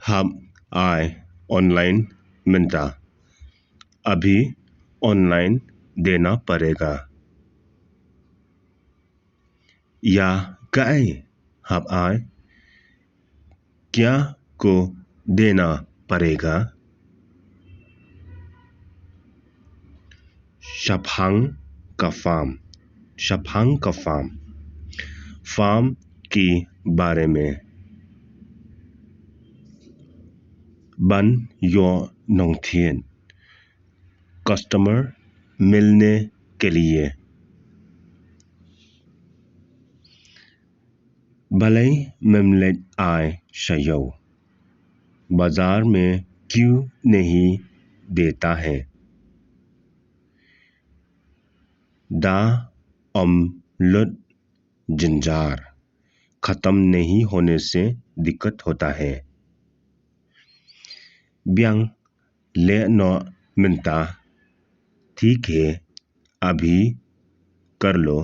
हम आए ऑनलाइन मिलता, अभी ऑनलाइन देना पड़ेगा। या गए हम आए क्या को देना पड़ेगा। शफांग का फार्म के बारे में। बन यो नोंथियन कस्टमर मिलने के लिए। भले मेमलेट आए शयो बाजार में क्यों नहीं देता है। दा अमलुट जंजार खत्म नहीं होने से दिक्कत होता है। ब्यांग ले नो मिलता, ठीक है अभी कर लो।